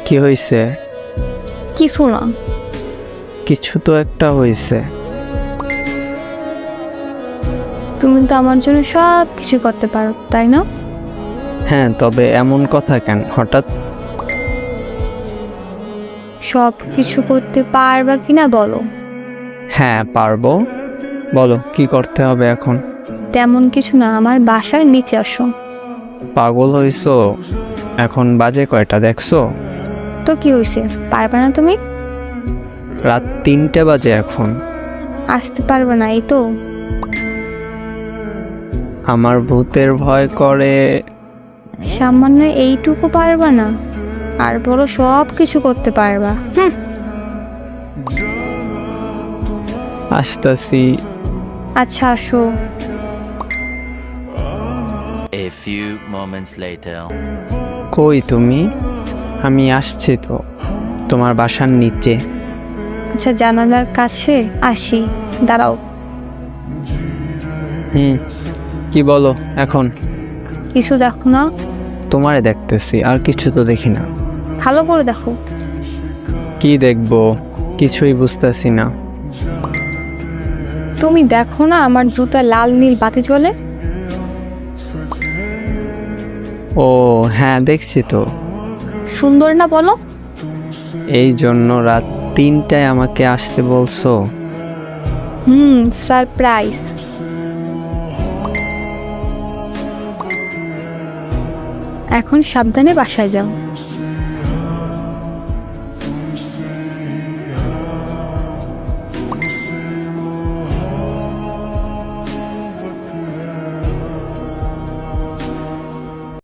কি হয়েছে? কিছু না। কিছু তো একটা হয়েছে। তুমি তো আমার জন্য সব কিছু করতে পারো, তাই না? হ্যাঁ, তবে এমন কথা কেন হঠাৎ? সব কিছু করতে পারবা কিনা বলো। হ্যাঁ পারবো, বলো কি করতে হবে এখন? তেমন কিছু না, আমার বাসার নিচে আসো। পাগল হইছো? এখন বাজে কয়টা দেখছো? তো কি হয়েছে, পারবা না তুমি? রাত 3টে বাজে এখন। আসতে পারবে না, এই তো। আমার ভূতের ভয় করে। সামান্য এইটুকু পারবা না, আর বলো সব কিছু করতে পারবা। আসতাছি। আচ্ছা আসো। A few moments later. কই তুমি? আমি আসছি তো, তোমার বাসার নিচে। আচ্ছা জানালার কাছে আসি, দাঁড়াও। কি বলো এখন? কিছু দেখো না? তোমারে দেখতেছি, আর কিছু তো দেখি না। ভালো করে দেখো। কি দেখবো? কিছুই বুঝতেছি না। তুমি দেখো না আমার জুতা লাল নীল বাতি জ্বলে। ও হ্যাঁ, দেখছি তো। সুন্দর না বলো? এই জন্য রাত 3টায় আমাকে আসতে বলছো? সারপ্রাইজ। এখন সাবধানে বাসায় যাও।